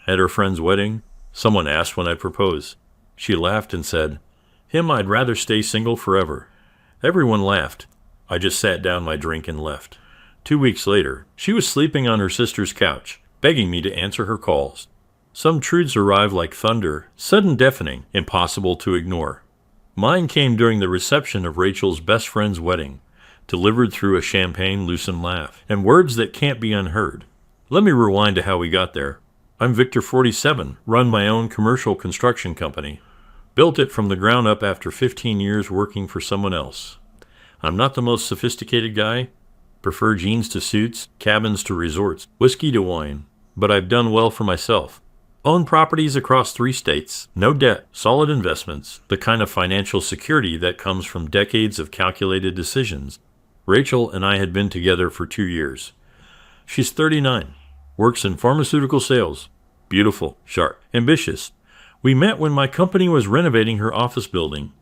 At her friend's wedding, someone asked when I'd propose. She laughed and said, "Him, I'd rather stay single forever." Everyone laughed. I just sat down my drink and left. 2 weeks later, she was sleeping on her sister's couch, begging me to answer her calls. Some truths arrive like thunder, sudden, deafening, impossible to ignore. Mine came during the reception of Rachel's best friend's wedding, delivered through a champagne-loosened laugh, and words that can't be unheard. Let me rewind to how we got there. I'm Victor, 47, run my own commercial construction company. Built it from the ground up after 15 years working for someone else. I'm not the most sophisticated guy. Prefer jeans to suits, cabins to resorts, whiskey to wine. But I've done well for myself. Own properties across 3 states, no debt, solid investments, the kind of financial security that comes from decades of calculated decisions. Rachel and I had been together for 2 years. She's 39, works in pharmaceutical sales, beautiful, sharp, ambitious. We met when my company was renovating her office building.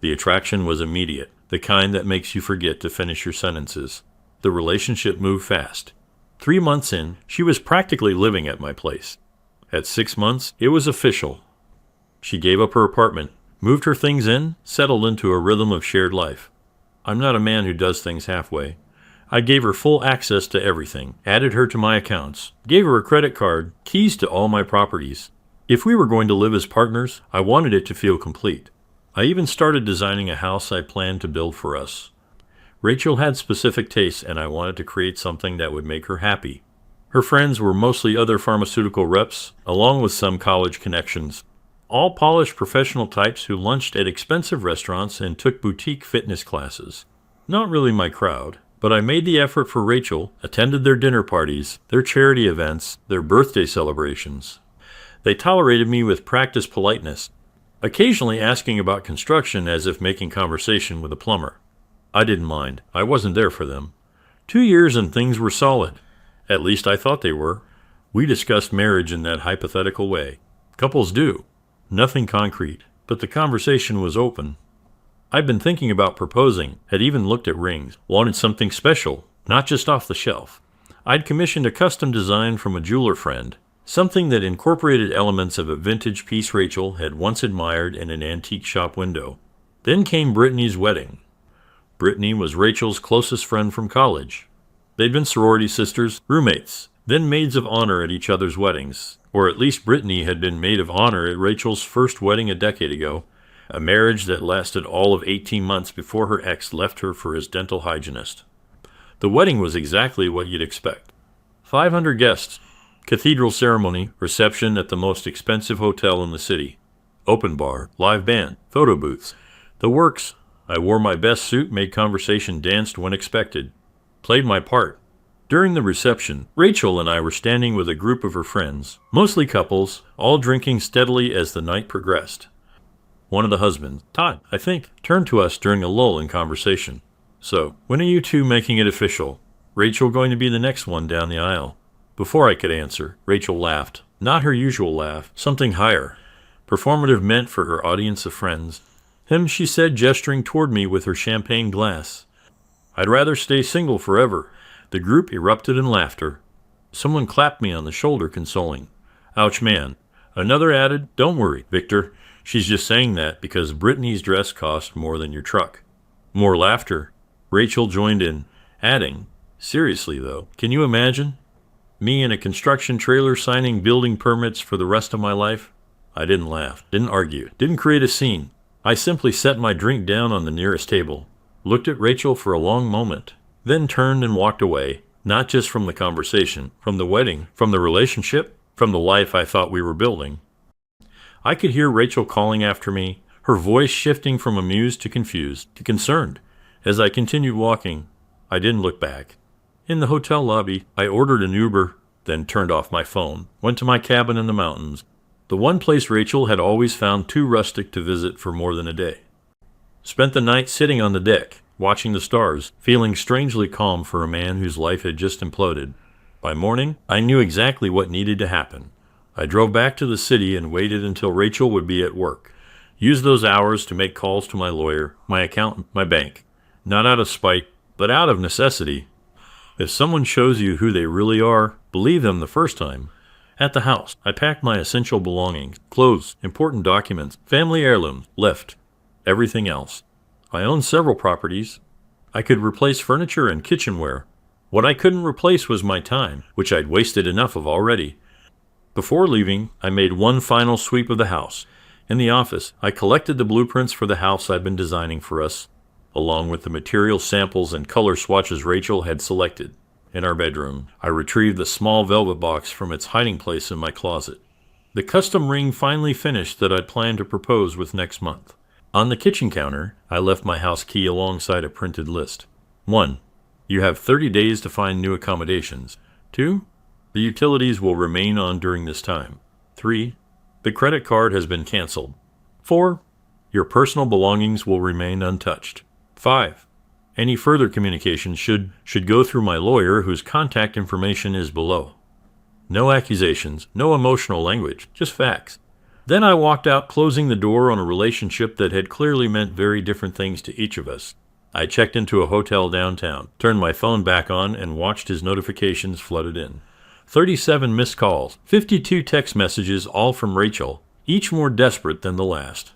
The attraction was immediate, the kind that makes you forget to finish your sentences. The relationship moved fast. 3 months in, she was practically living at my place. At 6 months, it was official. She gave up her apartment, moved her things in, settled into a rhythm of shared life. I'm not a man who does things halfway. I gave her full access to everything, added her to my accounts, gave her a credit card, keys to all my properties. If we were going to live as partners, I wanted it to feel complete. I even started designing a house I planned to build for us. Rachel had specific tastes, and I wanted to create something that would make her happy. Her friends were mostly other pharmaceutical reps, along with some college connections. All polished professional types who lunched at expensive restaurants and took boutique fitness classes. Not really my crowd, but I made the effort for Rachel, attended their dinner parties, their charity events, their birthday celebrations. They tolerated me with practiced politeness, occasionally asking about construction as if making conversation with a plumber. I didn't mind. I wasn't there for them. 2 years and things were solid. At least I thought they were. We discussed marriage in that hypothetical way. Couples do. Nothing concrete, but the conversation was open. I'd been thinking about proposing, had even looked at rings, wanted something special, not just off the shelf. I'd commissioned a custom design from a jeweler friend, something that incorporated elements of a vintage piece Rachel had once admired in an antique shop window. Then came Brittany's wedding. Brittany was Rachel's closest friend from college. They'd been sorority sisters, roommates, then maids of honor at each other's weddings, or at least Brittany had been maid of honor at Rachel's first wedding a decade ago, a marriage that lasted all of 18 months before her ex left her for his dental hygienist. The wedding was exactly what you'd expect. 500 guests, cathedral ceremony, reception at the most expensive hotel in the city, open bar, live band, photo booths. The works. I wore my best suit, made conversation, danced when expected, played my part. During the reception, Rachel and I were standing with a group of her friends, mostly couples, all drinking steadily as the night progressed. One of the husbands, Todd, I think, turned to us during a lull in conversation. "So, when are you two making it official? Rachel going to be the next one down the aisle?" Before I could answer, Rachel laughed. Not her usual laugh, something higher. Performative meant for her audience of friends. "Him," she said, gesturing toward me with her champagne glass. "I'd rather stay single forever." The group erupted in laughter. Someone clapped me on the shoulder, consoling. "Ouch, man." Another added, "Don't worry, Victor. She's just saying that because Brittany's dress cost more than your truck." More laughter. Rachel joined in, adding, "Seriously, though, can you imagine? Me in a construction trailer signing building permits for the rest of my life?" I didn't laugh, didn't argue, didn't create a scene. I simply set my drink down on the nearest table, looked at Rachel for a long moment, then turned and walked away, not just from the conversation, from the wedding, from the relationship, from the life I thought we were building. I could hear Rachel calling after me, her voice shifting from amused to confused, to concerned. As I continued walking, I didn't look back. In the hotel lobby, I ordered an Uber, then turned off my phone, went to my cabin in the mountains, the one place Rachel had always found too rustic to visit for more than a day. Spent the night sitting on the deck, watching the stars, feeling strangely calm for a man whose life had just imploded. By morning, I knew exactly what needed to happen. I drove back to the city and waited until Rachel would be at work. Used those hours to make calls to my lawyer, my accountant, my bank. Not out of spite, but out of necessity. If someone shows you who they really are, believe them the first time. At the house, I packed my essential belongings, clothes, important documents, family heirlooms, left everything else. I own several properties. I could replace furniture and kitchenware. What I couldn't replace was my time, which I'd wasted enough of already. Before leaving, I made one final sweep of the house. In the office, I collected the blueprints for the house I'd been designing for us, along with the material samples and color swatches Rachel had selected. In our bedroom, I retrieved the small velvet box from its hiding place in my closet. The custom ring finally finished that I'd planned to propose with next month. On the kitchen counter, I left my house key alongside a printed list. 1. You have 30 days to find new accommodations. 2. The utilities will remain on during this time. 3. The credit card has been canceled. 4. Your personal belongings will remain untouched. 5. Any further communication should go through my lawyer, whose contact information is below. No accusations, no emotional language, just facts. Then I walked out, closing the door on a relationship that had clearly meant very different things to each of us. I checked into a hotel downtown, turned my phone back on, and watched his notifications flooded in. 37 missed calls, 52 text messages, all from Rachel, each more desperate than the last.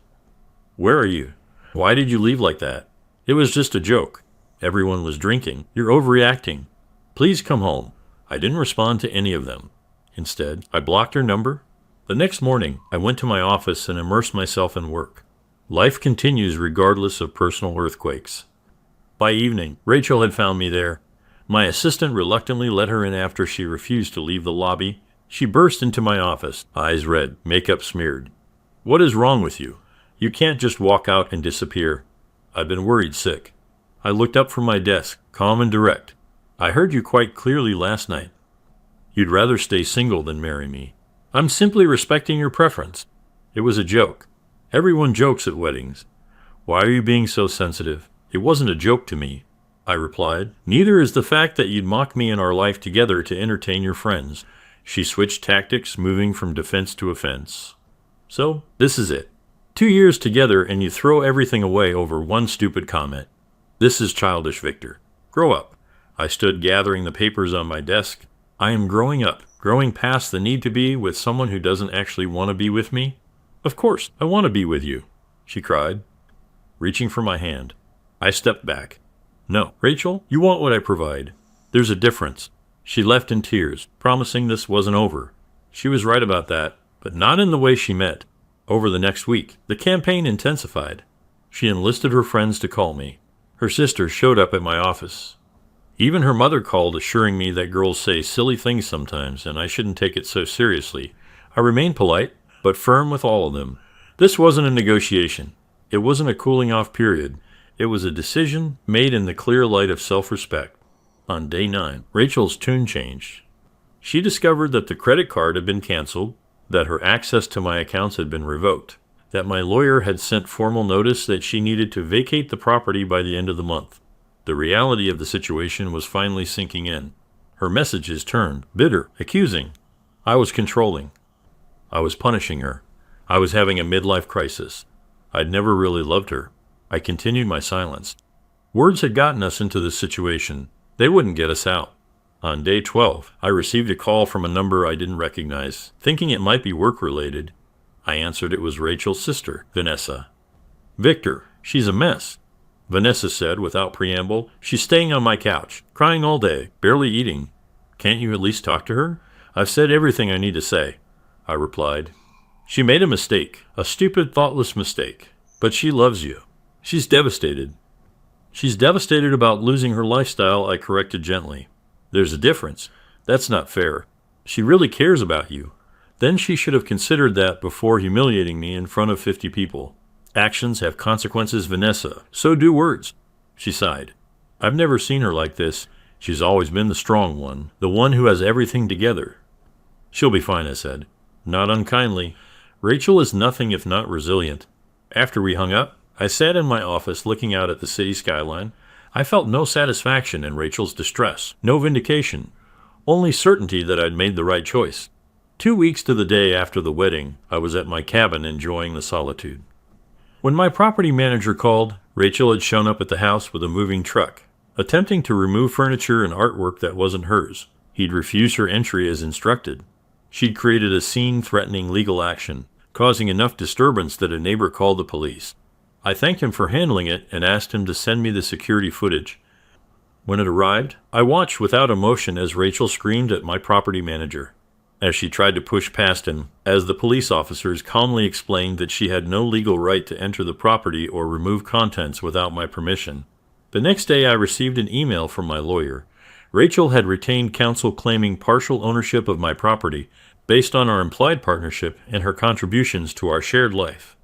Where are you? Why did you leave like that? It was just a joke. Everyone was drinking. You're overreacting. Please come home. I didn't respond to any of them. Instead, I blocked her number. The next morning, I went to my office and immersed myself in work. Life continues regardless of personal earthquakes. By evening, Rachel had found me there. My assistant reluctantly let her in after she refused to leave the lobby. She burst into my office, eyes red, makeup smeared. What is wrong with you? You can't just walk out and disappear. I've been worried sick. I looked up from my desk, calm and direct. I heard you quite clearly last night. You'd rather stay single than marry me. I'm simply respecting your preference. It was a joke. Everyone jokes at weddings. Why are you being so sensitive? It wasn't a joke to me, I replied. Neither is the fact that you'd mock me and our life together to entertain your friends. She switched tactics, moving from defense to offense. So, this is it. 2 years together and you throw everything away over one stupid comment. This is childish, Victor. Grow up. I stood gathering the papers on my desk. I am growing up, growing past the need to be with someone who doesn't actually want to be with me. Of course, I want to be with you, she cried, reaching for my hand. I stepped back. No, Rachel, you want what I provide. There's a difference. She left in tears, promising this wasn't over. She was right about that, but not in the way she meant. Over the next week, the campaign intensified. She enlisted her friends to call me. Her sister showed up at my office. Even her mother called, assuring me that girls say silly things sometimes, and I shouldn't take it so seriously. I remained polite, but firm with all of them. This wasn't a negotiation. It wasn't a cooling-off period. It was a decision made in the clear light of self-respect. On day 9, Rachel's tune changed. She discovered that the credit card had been canceled, that her access to my accounts had been revoked, that my lawyer had sent formal notice that she needed to vacate the property by the end of the month. The reality of the situation was finally sinking in. Her messages turned, bitter, accusing. I was controlling. I was punishing her. I was having a midlife crisis. I'd never really loved her. I continued my silence. Words had gotten us into this situation. They wouldn't get us out. On day 12, I received a call from a number I didn't recognize. Thinking it might be work-related, I answered it was Rachel's sister, Vanessa. Victor, she's a mess, Vanessa said without preamble. She's staying on my couch, crying all day, barely eating. Can't you at least talk to her? I've said everything I need to say, I replied. She made a mistake, a stupid, thoughtless mistake. But she loves you. She's devastated. She's devastated about losing her lifestyle, I corrected gently. There's a difference. That's not fair. She really cares about you. Then she should have considered that before humiliating me in front of 50 people. Actions have consequences, Vanessa. So do words. She sighed. I've never seen her like this. She's always been the strong one, the one who has everything together. She'll be fine, I said. Not unkindly. Rachel is nothing if not resilient. After we hung up, I sat in my office looking out at the city skyline. I felt no satisfaction in Rachel's distress, no vindication, only certainty that I'd made the right choice. 2 weeks to the day after the wedding, I was at my cabin enjoying the solitude. When my property manager called, Rachel had shown up at the house with a moving truck, attempting to remove furniture and artwork that wasn't hers. He'd refused her entry as instructed. She'd created a scene threatening legal action, causing enough disturbance that a neighbor called the police. I thanked him for handling it and asked him to send me the security footage. When it arrived, I watched without emotion as Rachel screamed at my property manager, as she tried to push past him, as the police officers calmly explained that she had no legal right to enter the property or remove contents without my permission. The next day I received an email from my lawyer. Rachel had retained counsel claiming partial ownership of my property based on our implied partnership and her contributions to our shared life.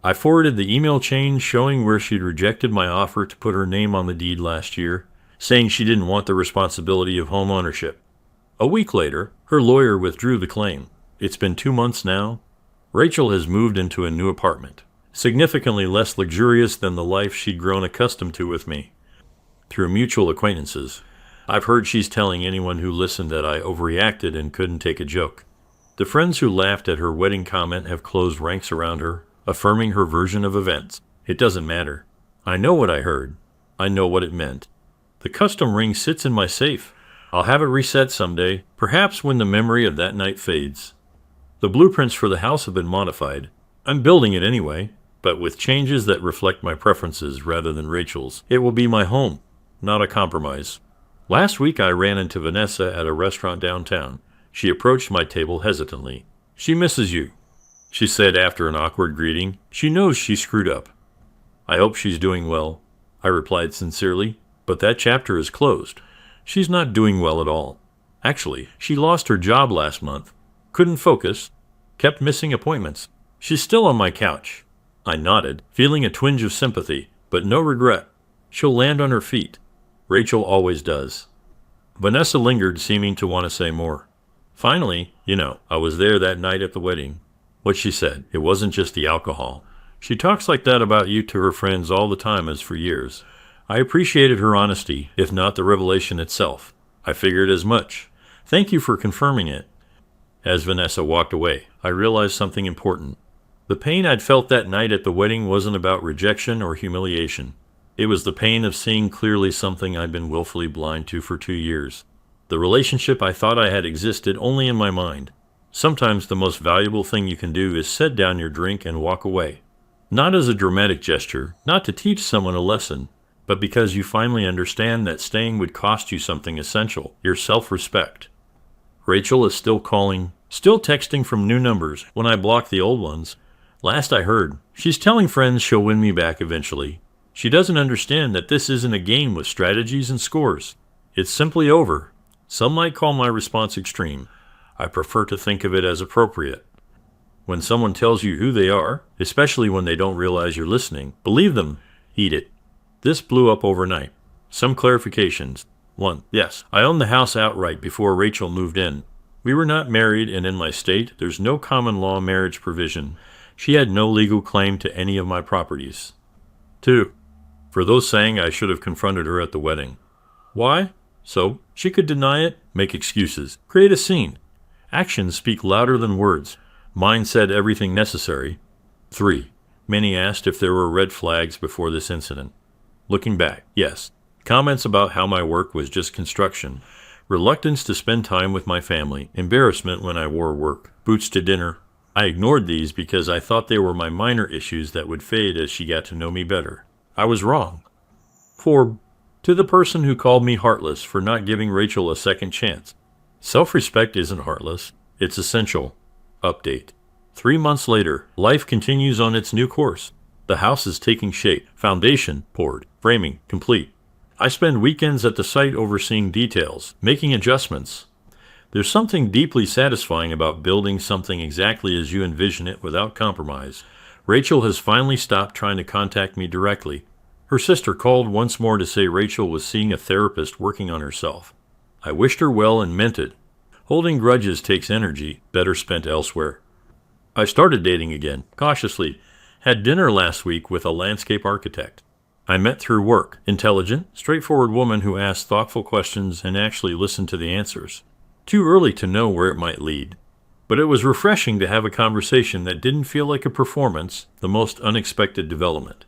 I forwarded the email chain showing where she'd rejected my offer to put her name on the deed last year, saying she didn't want the responsibility of home ownership. A week later, her lawyer withdrew the claim. It's been 2 months now. Rachel has moved into a new apartment, significantly less luxurious than the life she'd grown accustomed to with me. Through mutual acquaintances, I've heard she's telling anyone who listened that I overreacted and couldn't take a joke. The friends who laughed at her wedding comment have closed ranks around her, affirming her version of events. It doesn't matter. I know what I heard. I know what it meant. The custom ring sits in my safe. I'll have it reset someday, perhaps when the memory of that night fades. The blueprints for the house have been modified. I'm building it anyway, but with changes that reflect my preferences rather than Rachel's. It will be my home, not a compromise. Last week I ran into Vanessa at a restaurant downtown. She approached my table hesitantly. "She misses you," she said after an awkward greeting. "She knows she screwed up." "I hope she's doing well," I replied sincerely, "but that chapter is closed. She's not doing well at all. Actually, she lost her job last month. Couldn't focus. Kept missing appointments. She's still on my couch." I nodded, feeling a twinge of sympathy, but no regret. She'll land on her feet. Rachel always does. Vanessa lingered, seeming to want to say more. "Finally, I was there that night at the wedding." What she said, it wasn't just the alcohol. She talks like that about you to her friends all the time, as for years. I appreciated her honesty, if not the revelation itself. I figured as much. Thank you for confirming it. As Vanessa walked away, I realized something important. The pain I'd felt that night at the wedding wasn't about rejection or humiliation. It was the pain of seeing clearly something I'd been willfully blind to for 2 years. The relationship I thought I had existed only in my mind. Sometimes the most valuable thing you can do is set down your drink and walk away. Not as a dramatic gesture, not to teach someone a lesson, but because you finally understand that staying would cost you something essential, your self-respect. Rachel is still calling, still texting from new numbers when I block the old ones. Last I heard, she's telling friends she'll win me back eventually. She doesn't understand that this isn't a game with strategies and scores. It's simply over. Some might call my response extreme. I prefer to think of it as appropriate. When someone tells you who they are, especially when they don't realize you're listening, believe them. Eat it. This blew up overnight. Some clarifications. 1. Yes, I owned the house outright before Rachel moved in. We were not married, and in my state, there's no common law marriage provision. She had no legal claim to any of my properties. 2. For those saying I should have confronted her at the wedding. Why? So she could deny it, make excuses, create a scene. Actions speak louder than words. Mine said everything necessary. 3. Many asked if there were red flags before this incident. Looking back, yes. Comments about how my work was just construction, reluctance to spend time with my family, embarrassment when I wore work, boots to dinner. I ignored these because I thought they were my minor issues that would fade as she got to know me better. I was wrong. 4. To the person who called me heartless for not giving Rachel a second chance. Self-respect isn't heartless. It's essential. Update. 3 months later, life continues on its new course. The house is taking shape. Foundation poured. Framing complete. I spend weekends at the site overseeing details, making adjustments. There's something deeply satisfying about building something exactly as you envision it without compromise. Rachel has finally stopped trying to contact me directly. Her sister called once more to say Rachel was seeing a therapist working on herself. I wished her well and meant it. Holding grudges takes energy, better spent elsewhere. I started dating again, cautiously. Had dinner last week with a landscape architect. I met through work. Intelligent, straightforward woman who asked thoughtful questions and actually listened to the answers. Too early to know where it might lead. But it was refreshing to have a conversation that didn't feel like a performance, the most unexpected development.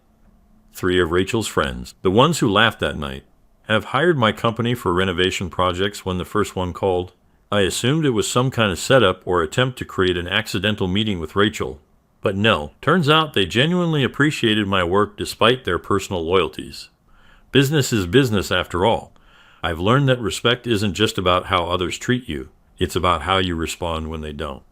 3 of Rachel's friends, the ones who laughed that night, have hired my company for renovation projects when the first one called. I assumed it was some kind of setup or attempt to create an accidental meeting with Rachel. But no, turns out they genuinely appreciated my work despite their personal loyalties. Business is business after all. I've learned that respect isn't just about how others treat you. It's about how you respond when they don't.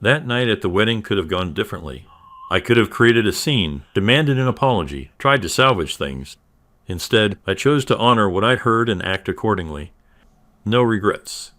That night at the wedding could have gone differently. I could have created a scene, demanded an apology, tried to salvage things. Instead, I chose to honor what I'd heard and act accordingly. No regrets.